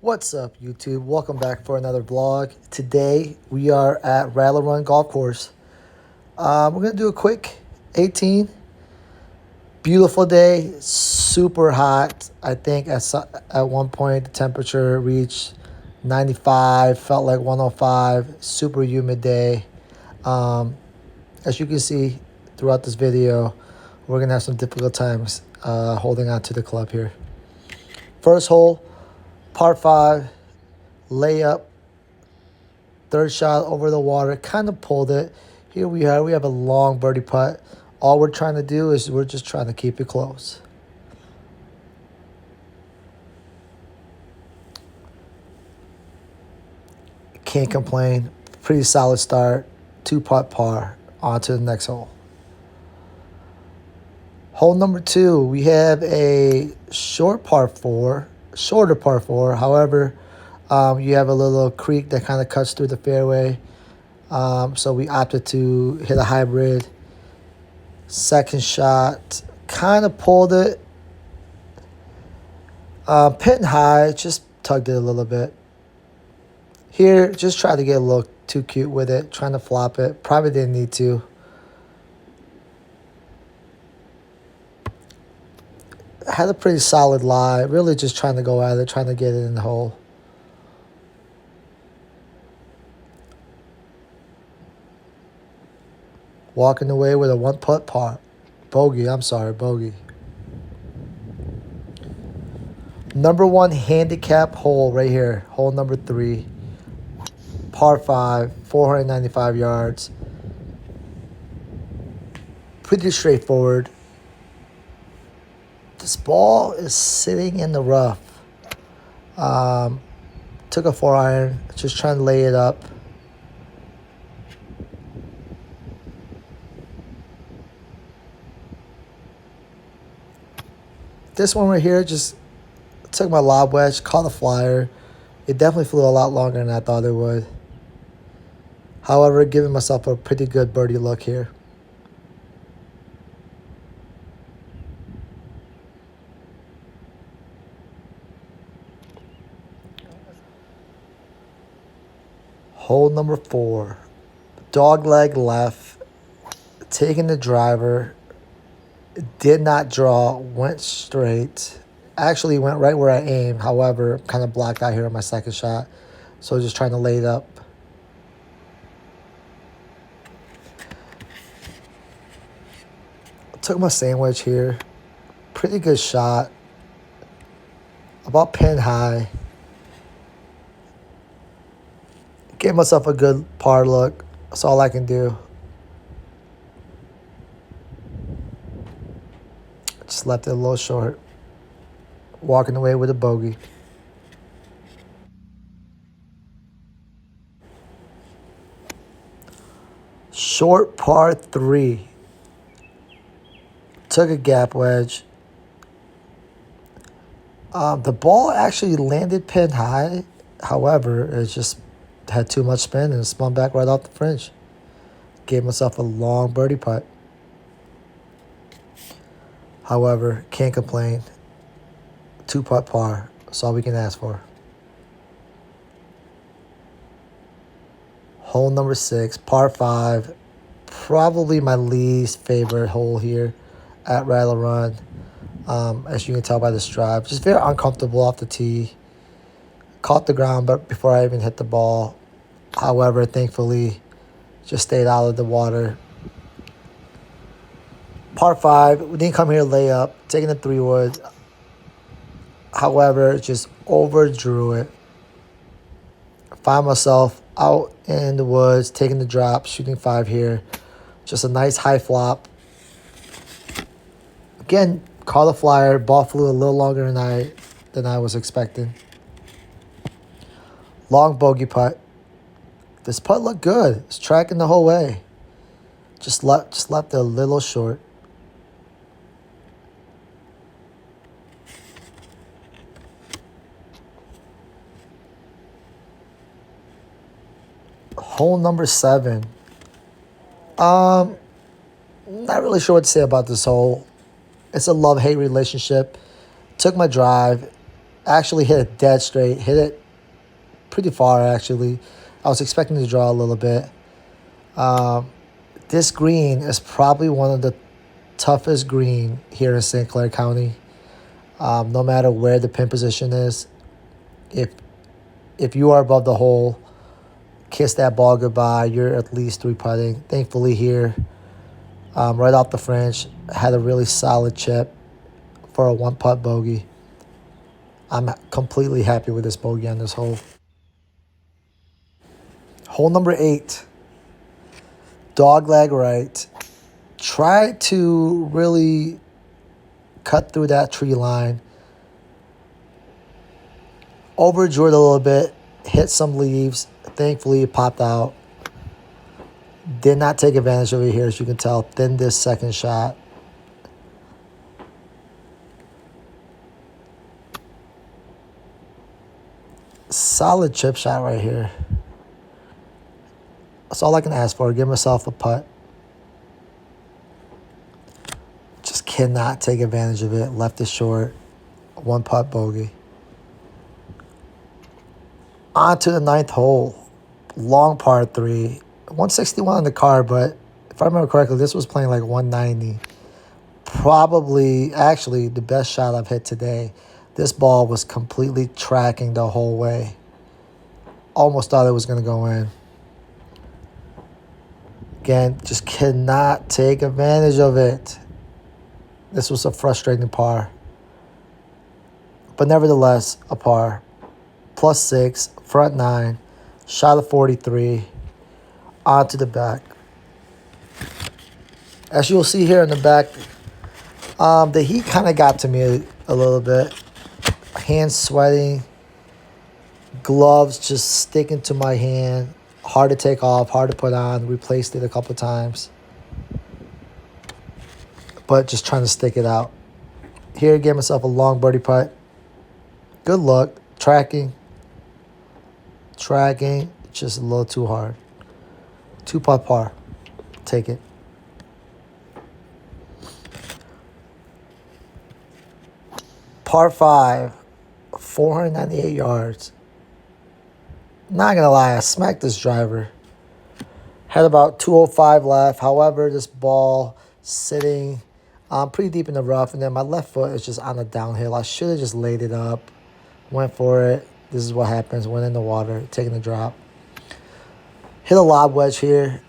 What's up, YouTube? Welcome back for another vlog. Today we are at Rattle Run Golf Course. We're gonna do a quick 18. Beautiful day, super hot. I think at one point the temperature reached 95, felt like 105. Super humid day. As you can see throughout this video, we're gonna have some difficult times holding on to the club here. First hole, par 5. Layup, third shot over the water, kind of pulled it. Here we are, we have a long birdie putt. All we're trying to do is we're just trying to keep it close. Can't complain, pretty solid start. 2-putt par, on to the next hole. Hole number 2, we have a shorter par 4. However, you have a little creek that kind of cuts through the fairway. So we opted to hit a hybrid. Second shot, kind of pulled it. Pitting high, just tugged it a little bit. Here, just tried to get a little too cute with it, trying to flop it. Probably didn't need to. Had a pretty solid lie. Really just trying to go at it, trying to get it in the hole. Walking away with a 1-putt par. Bogey. Number 1 handicap hole right here. Hole number 3. Par 5. 495 yards. Pretty straightforward. This ball is sitting in the rough. Took a 4-iron. Just trying to lay it up. This one right here, just took my lob wedge, caught a flyer. It definitely flew a lot longer than I thought it would. However, giving myself a pretty good birdie look here. Hole number 4. Dog leg left. Taking the driver. Did not draw, went straight. Actually went right where I aimed. However, kind of blocked out here on my second shot. So just trying to lay it up. Took my sandwich here. Pretty good shot. About pin high. Gave myself a good par look. That's all I can do. Just left it a little short. Walking away with a bogey. Short par 3. Took a gap wedge. The ball actually landed pin high. However, it just had too much spin and spun back right off the fringe. Gave myself a long birdie putt. However, can't complain. 2-putt par. That's all we can ask for. Hole number 6, par 5. Probably my least favorite hole here at Rattle Run. As you can tell by this drive, just very uncomfortable off the tee. Caught the ground, but before I even hit the ball. However, thankfully, just stayed out of the water. Par 5, we didn't come here to lay up, taking the 3-wood. However, just overdrew it. Find myself out in the woods, taking the drop, shooting 5 here. Just a nice high flop. Again, caught a flyer. Ball flew a little longer than I was expecting. Long bogey putt. This putt looked good. It's tracking the whole way. Just left it a little short. Hole number 7. Not really sure what to say about this hole. It's a love-hate relationship. Took my drive. Actually hit it dead straight. Hit it pretty far, actually. I was expecting to draw a little bit. This green is probably one of the toughest green here in St. Clair County. No matter where the pin position is, if you are above the hole, kiss that ball goodbye. You're at least 3-putting. Thankfully here, right off the French, had a really solid chip for a 1-putt bogey. I'm completely happy with this bogey on this hole. Hole number 8, dog leg right. Try to really cut through that tree line. Overdrew it a little bit, hit some leaves. Thankfully, it popped out. Did not take advantage of it here, as you can tell. Thinned this second shot. Solid chip shot right here. That's all I can ask for. Give myself a putt. Just cannot take advantage of it. Left it short. 1-putt bogey. On to the 9th hole. Long par 3. 161 on the card, but if I remember correctly, this was playing like 190. Probably, actually, the best shot I've hit today. This ball was completely tracking the whole way. Almost thought it was going to go in. Again, just cannot take advantage of it. This was a frustrating par. But nevertheless, a par. +6, front 9, shot of 43, onto the back. As you'll see here in the back, the heat kind of got to me a little bit. Hands sweating, gloves just sticking to my hand. Hard to take off, hard to put on. Replaced it a couple times. But just trying to stick it out. Here, gave myself a long birdie putt. Good luck. Tracking, just a little too hard. 2-putt par. Take it. Par 5, 498 yards. Not going to lie, I smacked this driver. Had about 205 left. However, this ball sitting pretty deep in the rough. And then my left foot is just on the downhill. I should have just laid it up. Went for it. This is what happens. Went in the water, taking the drop. Hit a lob wedge here.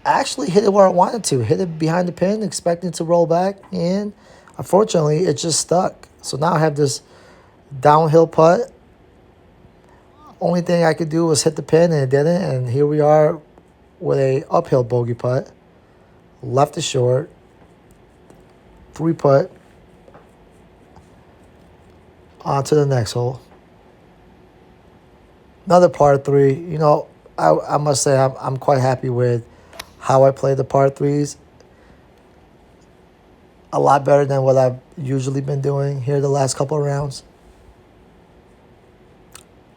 Actually hit it where I wanted to. Hit it behind the pin, expecting to roll back. And unfortunately, it just stuck. So now I have this downhill putt. Only thing I could do was hit the pin, and it didn't. And here we are with a uphill bogey putt. Left it short. 3-putt. On to the next hole. Another par 3. You know, I must say I'm quite happy with how I play the par 3s. A lot better than what I've usually been doing here the last couple of rounds.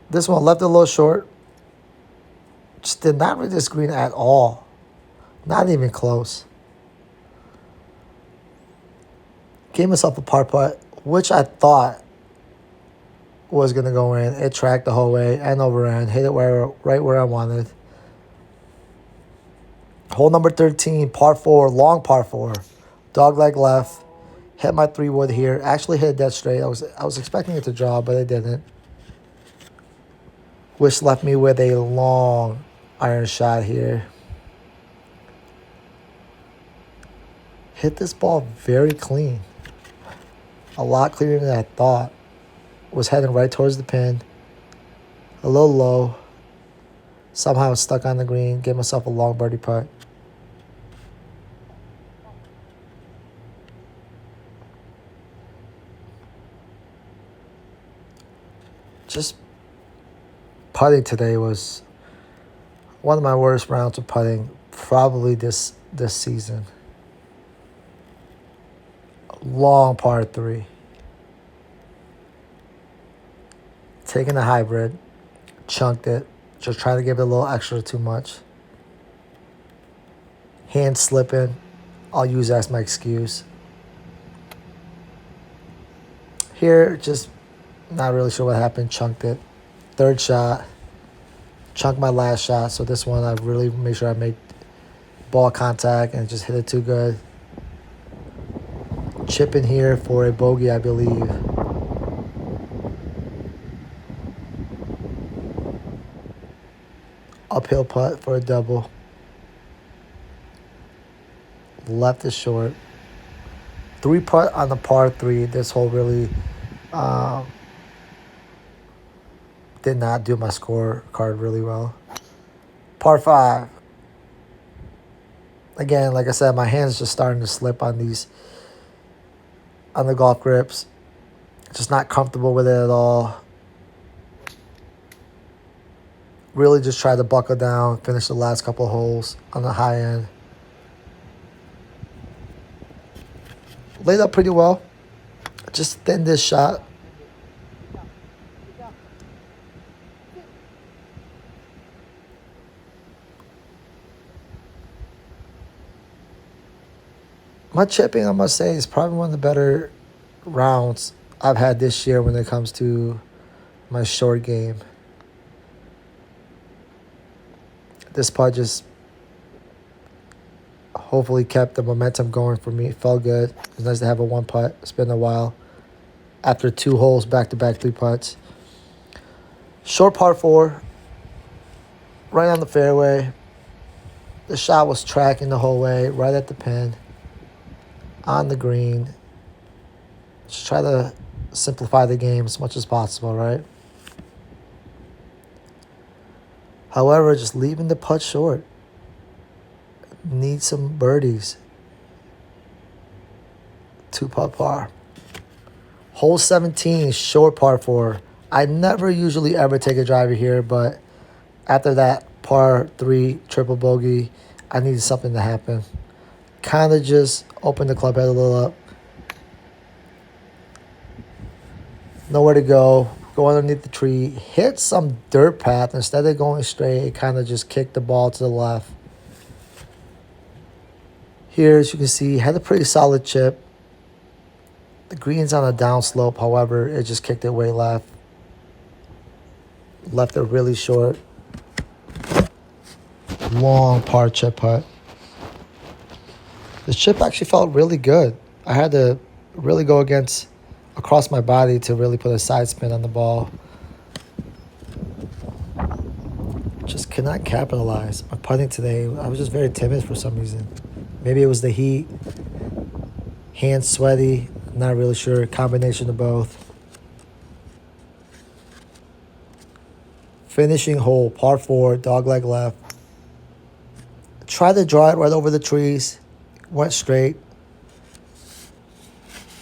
This one left it a little short. Just did not read this green at all. Not even close. Gave myself a par putt, which I thought was going to go in. It tracked the whole way and overran. Hit it right where I wanted. Hole number 13, par 4, long par 4. Dog leg left. Hit my 3-wood here. Actually hit it dead straight. I was expecting it to draw, but it didn't. Which left me with a long iron shot here. Hit this ball very clean. A lot cleaner than I thought. Was heading right towards the pin. A little low. Somehow it's stuck on the green. Gave myself a long birdie putt. Just putting today was one of my worst rounds of putting probably this season. Long par 3. Taking a hybrid, chunked it, just trying to give it a little extra too much. Hand slipping, I'll use that as my excuse. Here, just Not really sure what happened. Chunked it. Third shot. Chunked my last shot. So this one I really make sure I make ball contact and just hit it too good. Chip in here for a bogey, I believe. Uphill putt for a double. Left is short. 3-putt on the par 3. This hole really did not do my scorecard really well. Par 5. Again, like I said, my hand's just starting to slip on the golf grips. Just not comfortable with it at all. Really just tried to buckle down, finish the last couple of holes on the high end. Laid up pretty well. Just thinned this shot. My chipping, I must say, is probably one of the better rounds I've had this year when it comes to my short game. This putt just hopefully kept the momentum going for me. It felt good. It's nice to have a 1-putt. It's been a while. After 2 holes, back-to-back 3 putts. Short par 4. Right on the fairway. The shot was tracking the whole way. Right at the pin. On the green. Just try to simplify the game as much as possible, right? However, just leaving the putt short. Need some birdies. 2-putt par. Hole 17, short par 4. I never usually ever take a driver here, but after that par 3 triple bogey, I needed something to happen. Kind of just opened the club head a little up. Nowhere to go. Go underneath the tree. Hit some dirt path. Instead of going straight, it kind of just kicked the ball to the left. Here, as you can see, had a pretty solid chip. The green's on a downslope. However, it just kicked it way left. Left it really short. Long par chip putt. This chip actually felt really good. I had to really go across my body to really put a side spin on the ball. Just could not capitalize. My putting today, I was just very timid for some reason. Maybe it was the heat. Hands sweaty. Not really sure. Combination of both. Finishing hole, par 4, dogleg left. Tried to draw it right over the trees. Went straight.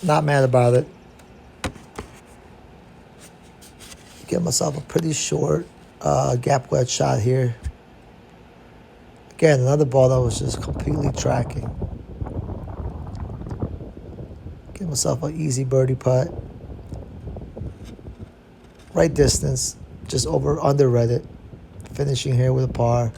Not mad about it. Give myself a pretty short gap wedge shot here. Again, another ball that was just completely tracking. Give myself an easy birdie putt. Right distance, just under read it. Finishing here with a par.